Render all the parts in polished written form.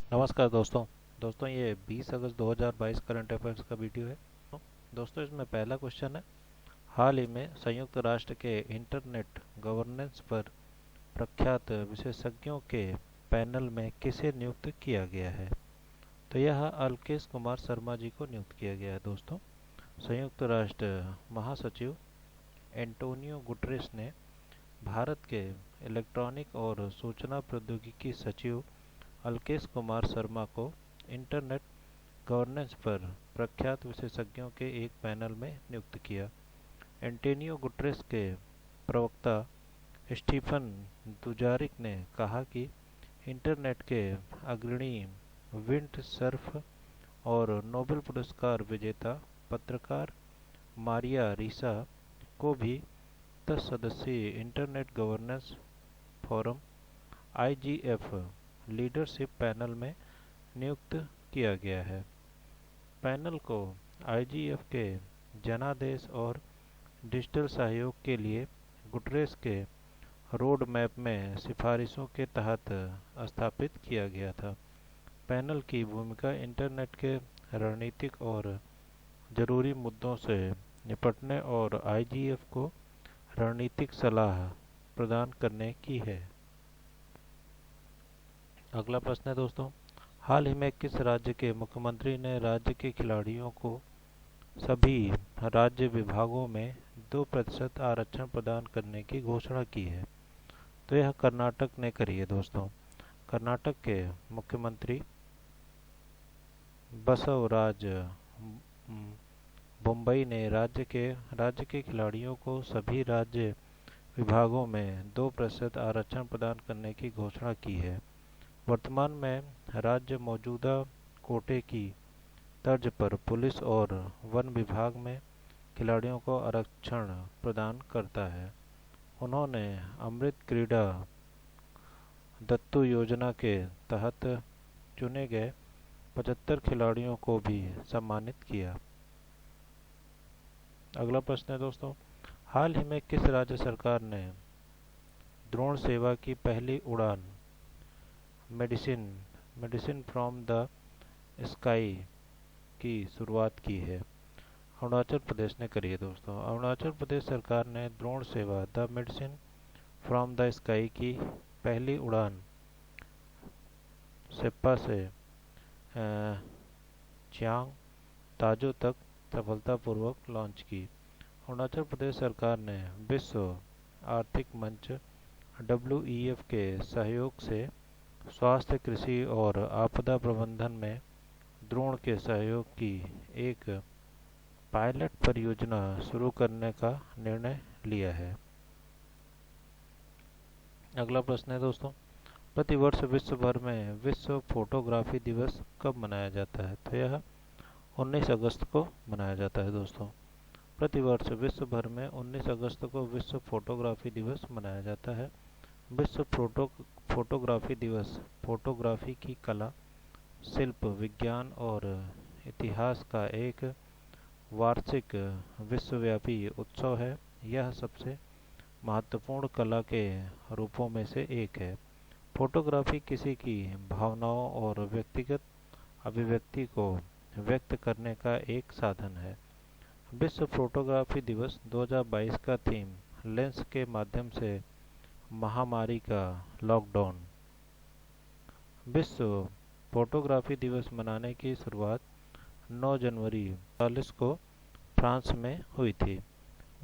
नमस्कार दोस्तों ये 20 अगस्त 2022 करंट अफेयर्स का वीडियो है। दोस्तों इसमें पहला क्वेश्चन है, हाल ही में संयुक्त राष्ट्र के इंटरनेट गवर्नेंस पर प्रख्यात विशेषज्ञों के पैनल में किसे नियुक्त किया गया है? तो यह अल्केश कुमार शर्मा जी को नियुक्त किया गया है। दोस्तों संयुक्त राष्ट्र महासचिव एंटोनियो गुटरेस ने भारत के इलेक्ट्रॉनिक और सूचना प्रौद्योगिकी सचिव अल्केश कुमार शर्मा को इंटरनेट गवर्नेंस पर प्रख्यात विशेषज्ञों के एक पैनल में नियुक्त किया। एंटोनियो गुटरेस के प्रवक्ता स्टीफन दुजारिक ने कहा कि इंटरनेट के अग्रणी विंड सर्फ और नोबेल पुरस्कार विजेता पत्रकार मारिया रिसा को भी 10 सदस्यीय internet governance forum (IGF) leadership panel में नियुक्त किया गया है। पैनल को आईजीएफ के जनादेश और डिजिटल सहयोग के लिए गुटरेस के रोड मैप में सिफारिशों के तहत स्थापित किया गया था। पैनल की भूमिका इंटरनेट के रणनीतिक और जरूरी मुद्दों से निपटने और आईजीएफ को रणनीतिक सलाह प्रदान करने की है। अगला प्रश्न है दोस्तों, हाल ही में किस राज्य के मुख्यमंत्री ने राज्य के खिलाड़ियों को सभी राज्य विभागों में 2% आरक्षण प्रदान करने की घोषणा की है? तो यह कर्नाटक ने करी है। दोस्तों कर्नाटक के मुख्यमंत्री बसवराज बोम्मई ने राज्य के खिलाड़ियों को सभी राज्य विभागों में 2% आरक्षण प्रदान करने की घोषणा की है। वर्तमान में राज्य मौजूदा कोटे की तर्ज पर पुलिस और वन विभाग में खिलाड़ियों को आरक्षण प्रदान करता है। उन्होंने अमृत क्रीड़ा दत्तू योजना के तहत चुने गए 75 खिलाड़ियों को भी सम्मानित किया। अगला प्रश्न है दोस्तों, हाल ही में किस राज्य सरकार ने ड्रोन सेवा की पहली उड़ान मेडिसिन फ्रॉम द स्काई की शुरुआत की है? अरुणाचल प्रदेश ने करी है। दोस्तों अरुणाचल प्रदेश सरकार ने ड्रोन सेवा the medicine from the sky की पहली उड़ान सेप्पा से चियांग ताजो तक सफलतापूर्वक लॉन्च की। अरुणाचल प्रदेश सरकार ने विश्व आर्थिक मंच (WEF) के सहयोग से स्वास्थ्य, कृषि और आपदा प्रबंधन में ड्रोन के सहयोग की एक पायलट परियोजना शुरू करने का निर्णय लिया है। अगला प्रश्न है दोस्तों, प्रतिवर्ष विश्व भर में विश्व फोटोग्राफी दिवस कब मनाया जाता है? तो यह 19 अगस्त को मनाया जाता है। दोस्तों प्रतिवर्ष विश्व भर में 19 अगस्त को विश्व फोटोग्राफी दिवस मनाया जाता है। विश्व फोटोग्राफी दिवस फोटोग्राफी की कला, शिल्प, विज्ञान और इतिहास का एक वार्षिक विश्वव्यापी उत्सव है। यह सबसे महत्वपूर्ण कला के रूपों में से एक है। फोटोग्राफी किसी की भावनाओं और व्यक्तिगत अभिव्यक्ति को व्यक्त करने का एक साधन है। विश्व फोटोग्राफी दिवस 2022 का थीम लेंस के माध्यम से महामारी का लॉकडाउन। विश्व फोटोग्राफी दिवस मनाने की शुरुआत 9 जनवरी 1940 को फ्रांस में हुई थी।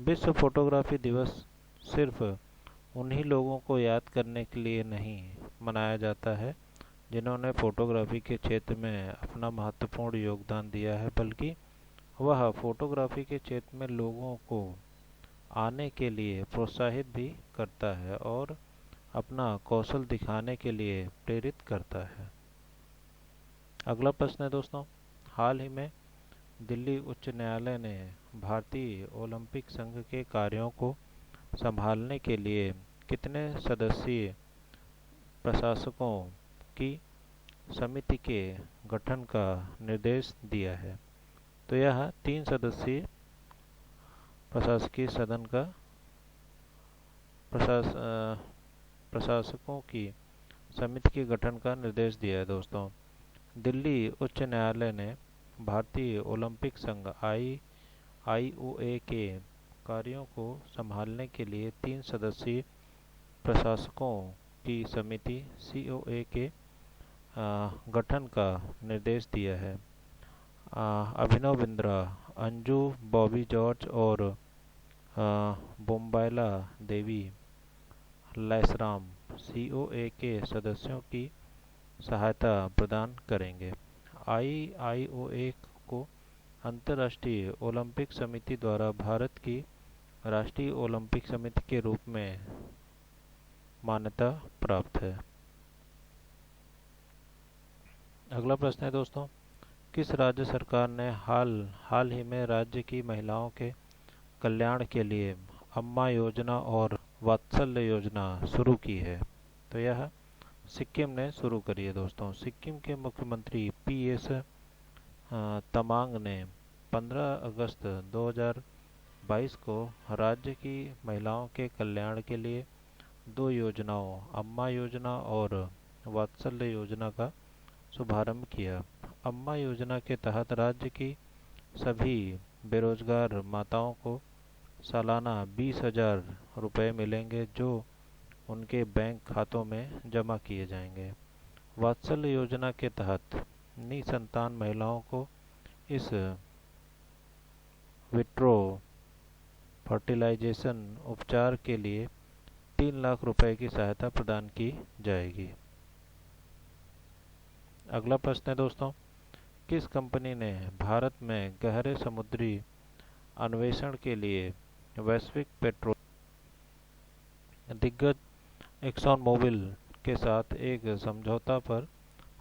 विश्व फोटोग्राफी दिवस सिर्फ उन्हीं लोगों को याद करने के लिए नहीं मनाया जाता है जिन्होंने फोटोग्राफी के क्षेत्र में अपना महत्वपूर्ण योगदान दिया है, बल्कि वह फोटोग्राफी के क्षेत्र में लोगों को आने के लिए प्रोत्साहित भी करता है और अपना कौशल दिखाने के लिए प्रेरित करता है। अगला प्रश्न है दोस्तों, हाल ही में दिल्ली उच्च न्यायालय ने भारतीय ओलंपिक संघ के कार्यों को संभालने के लिए कितने सदस्यीय प्रशासकों की समिति के गठन का निर्देश दिया है? तो यह 3 सदस्यीय प्रशासकीय सदन का प्रशासकों की समिति के गठन का निर्देश दिया है। दोस्तों दिल्ली उच्च न्यायालय ने भारतीय ओलंपिक संघ आईओए के कार्यों को संभालने के लिए 3 सदस्यीय प्रशासकों की समिति सीओए के गठन का निर्देश दिया है। अभिनव बिंद्रा, अंजू बॉबी जॉर्ज और बोम्बाइला देवी लैसराम सीओए के सदस्यों की सहायता प्रदान करेंगे। आईओए को अंतर्राष्ट्रीय ओलंपिक समिति द्वारा भारत की राष्ट्रीय ओलंपिक समिति के रूप में मान्यता प्राप्त है। अगला प्रश्न है दोस्तों, किस राज्य सरकार ने हाल ही में राज्य की महिलाओं के कल्याण के लिए अम्मा योजना और वात्सल्य योजना शुरू की है? तो यह सिक्किम ने शुरू करी है दोस्तों। सिक्किम के मुख्यमंत्री पीएस तमांग ने 15 अगस्त 2022 को राज्य की महिलाओं के कल्याण के लिए 2 योजनाओं अम्मा योजना और वात्सल्य योजना का शुभारंभ किया। अम्मा योजना के तहत राज्य की सभी बेरोजगार माताओं को सालाना 20,000 रुपये मिलेंगे जो उनके बैंक खातों में जमा किए जाएंगे। वात्सल्य योजना के तहत निसंतान महिलाओं को इस विट्रो फर्टिलाइजेशन उपचार के लिए 3 लाख रुपए की सहायता प्रदान की जाएगी। अगला प्रश्न है दोस्तों, किस कंपनी ने भारत में गहरे समुद्री अन्वेषण के लिए वैश्विक पेट्रोल दिग्गज एक्सॉन मोबिल के साथ एक समझौता पर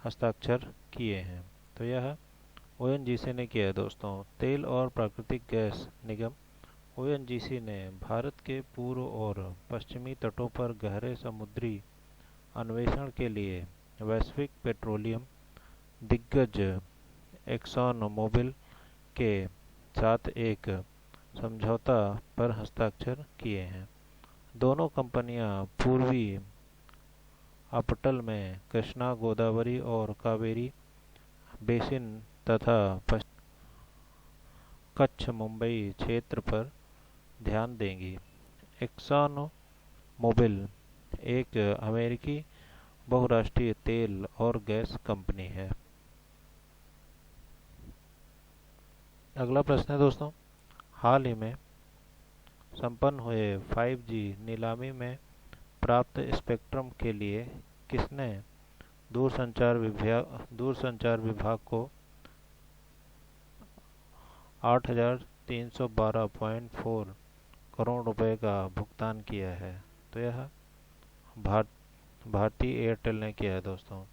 हस्ताक्षर किए हैं? तो यह ओएनजीसी ने किया है दोस्तों। तेल और प्राकृतिक गैस निगम ओएनजीसी ने भारत के पूर्व और पश्चिमी तटों पर गहरे समुद्री अन्वेषण के लिए वैश्विक पेट्रोलियम दिग्गज एक्सॉन मोबिल के साथ एक समझौता पर हस्ताक्षर किए हैं। दोनों कंपनियां पूर्वी अपटल में कृष्णा, गोदावरी और कावेरी बेसिन तथा कच्छ मुंबई क्षेत्र पर ध्यान देंगी। एक्सॉन मोबिल एक अमेरिकी बहुराष्ट्रीय तेल और गैस कंपनी है। अगला प्रश्न है दोस्तों, हाल ही में संपन्न हुए 5G नीलामी में प्राप्त स्पेक्ट्रम के लिए किसने दूरसंचार विभाग को 8,312.4 करोड़ रुपए का भुगतान किया है? तो यह भारतीय एयरटेल ने किया है दोस्तों।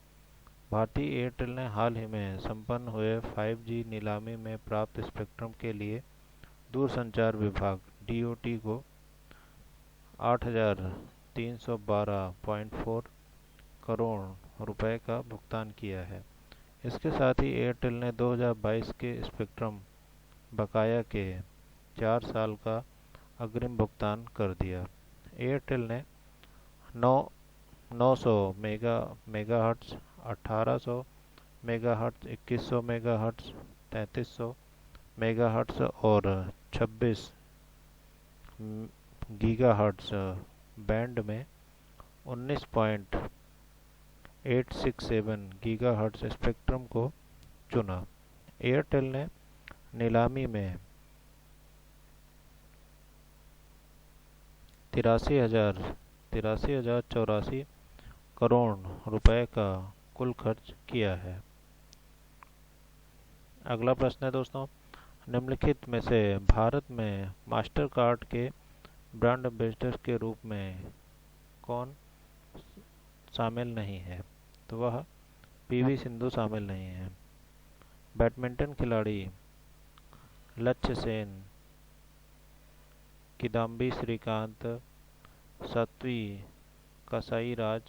भारतीय एयरटेल ने हाल ही में संपन्न हुए 5G नीलामी में प्राप्त स्पेक्ट्रम के लिए दूरसंचार विभाग डीओटी को 8,312.4 करोड़ रुपए का भुगतान किया है। इसके साथ ही एयरटेल ने 2022 के स्पेक्ट्रम बकाया के 4 साल का अग्रिम भुगतान कर दिया। एयरटेल ने 900 मेगाहर्ट्ज, 1800 मेगाहर्ट्ज, 2100 मेगाहर्ट्ज, 3300 मेगाहर्ट्ज और 26 गीगाहर्ट्ज बैंड में 19.867 गीगाहर्ट्ज स्पेक्ट्रम को चुना। एयरटेल ने नीलामी में 83,084 करोड़ रुपए का कुल खर्च किया है। अगला प्रश्न है दोस्तों, निम्नलिखित में से भारत में मास्टर कार्ड के ब्रांड एम्बेसडर के रूप में कौन शामिल नहीं है? तो वह पीवी सिंधु शामिल नहीं है। बैडमिंटन खिलाड़ी लक्ष्य सेन, किदाम्बी श्रीकांत, सात्वी कसाईराज,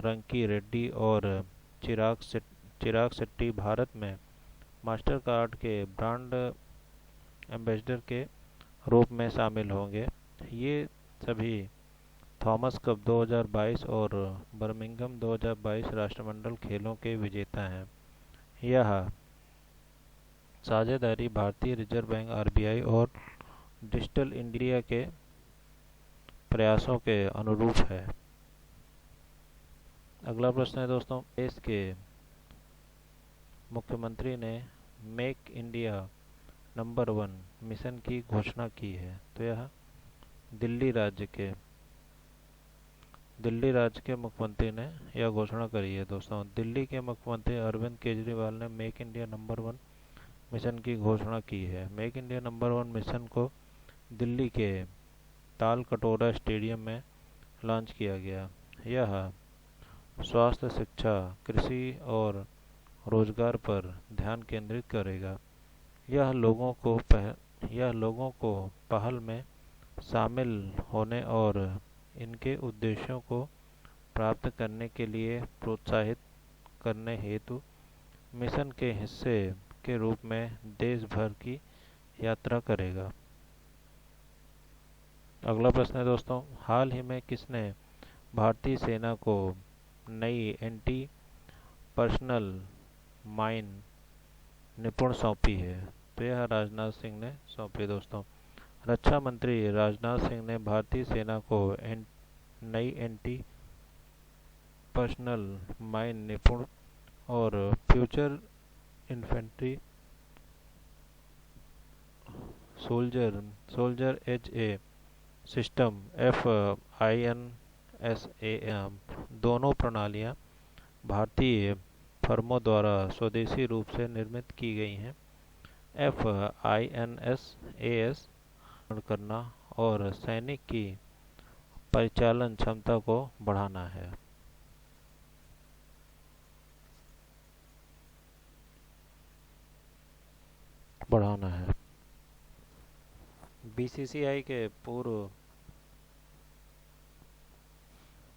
रंकी रेड्डी और चिराग शेट्टी भारत में मास्टर कार्ड के ब्रांड एम्बेसडर के रूप में शामिल होंगे। ये सभी थॉमस कप 2022 और बर्मिंघम 2022 राष्ट्रमंडल खेलों के विजेता हैं। यह साझेदारी भारतीय रिजर्व बैंक आरबीआई और डिजिटल इंडिया के प्रयासों के अनुरूप है। अगला प्रश्न है दोस्तों, देश के मुख्यमंत्री ने मेक इंडिया नंबर 1 मिशन की घोषणा की है। तो यह दिल्ली राज्य के मुख्यमंत्री ने यह घोषणा करी है दोस्तों। दिल्ली के मुख्यमंत्री अरविंद केजरीवाल ने मेक इंडिया नंबर 1 मिशन की घोषणा की है। मेक इंडिया नंबर 1 मिशन को दिल्ली के ताल कटोरा स्टेडियम में लॉन्च किया गया। यह स्वास्थ्य, शिक्षा, कृषि और रोजगार पर ध्यान केंद्रित करेगा। यह लोगों को पहल में शामिल होने और इनके उद्देश्यों को प्राप्त करने के लिए प्रोत्साहित करने हेतु मिशन के हिस्से के रूप में देश भर की यात्रा करेगा। अगला प्रश्न है दोस्तों, हाल ही में किसने भारतीय सेना को नई एंटी पर्सनल माइन निपुण सौंपी है। तो यह राजनाथ सिंह ने सौंपी दोस्तों। रक्षा मंत्री राजनाथ सिंह ने भारतीय सेना को नई एंटी पर्सनल माइन निपुण और future infantry soldier as a system FINSAM दोनों प्रणालियां भारतीय फर्मों द्वारा स्वदेशी रूप से निर्मित की गई हैं। FINSAS करना और सैनिक की परिचालन क्षमता को बढ़ाना है। बीसीसीआई के पूर्व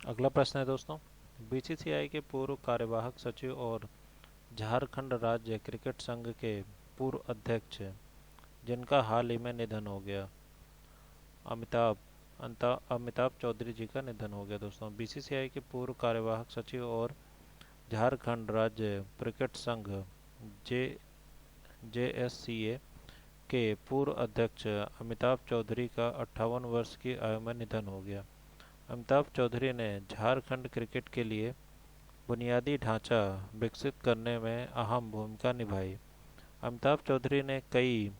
अगला प्रश्न है दोस्तों, बीसीसीआई के पूर्व कार्यवाहक सचिव और झारखंड राज्य क्रिकेट संघ के पूर्व अध्यक्ष जिनका हाल ही में निधन हो गया, अमिताभ चौधरी जी का निधन हो गया दोस्तों। बीसीसीआई के पूर्व कार्यवाहक सचिव और झारखंड राज्य क्रिकेट संघ JSCA के पूर्व अध्यक्ष अमिताभ चौधरी का 58 वर्ष की आयु में निधन हो गया। अमिताभ चौधरी ने झारखंड क्रिकेट के लिए बुनियादी ढांचा विकसित करने में अहम भूमिका निभाई। अमिताभ चौधरी ने कई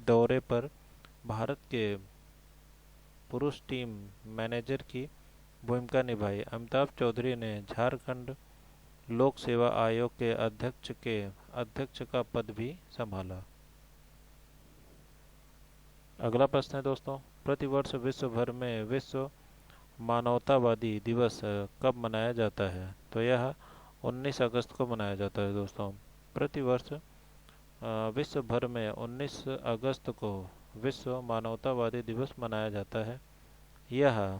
दौरे पर भारत के पुरुष टीम मैनेजर की भूमिका निभाई। अमिताभ चौधरी ने झारखंड लोक सेवा आयोग के अध्यक्ष का पद भी संभाला। अगला प्रश्न है दोस्तों, प्रतिवर्ष विश्व भर में विश्व मानवतावादी दिवस कब मनाया जाता है। तो यह 19 अगस्त को मनाया जाता है दोस्तों। प्रतिवर्ष विश्व भर में 19 अगस्त को विश्व मानवतावादी दिवस मनाया जाता है। यह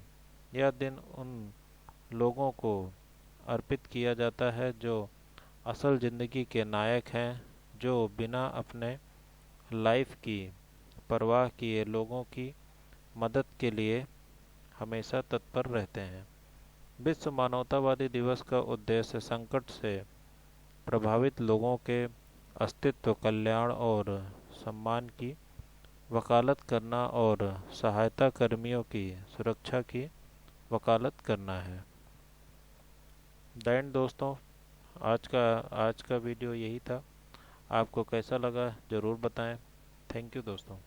दिन उन लोगों को अर्पित किया जाता है जो असल ज़िंदगी के नायक हैं, जो बिना अपने लाइफ की परवाह किए लोगों की मदद के लिए हमेशा तत्पर रहते हैं। विश्व मानवतावादी दिवस का उद्देश्य संकट से प्रभावित लोगों के अस्तित्व, कल्याण और सम्मान की वकालत करना और सहायता कर्मियों की सुरक्षा की वकालत करना है। दैन दोस्तों, आज का वीडियो यही था। आपको कैसा लगा ज़रूर बताएं। थैंक यू दोस्तों।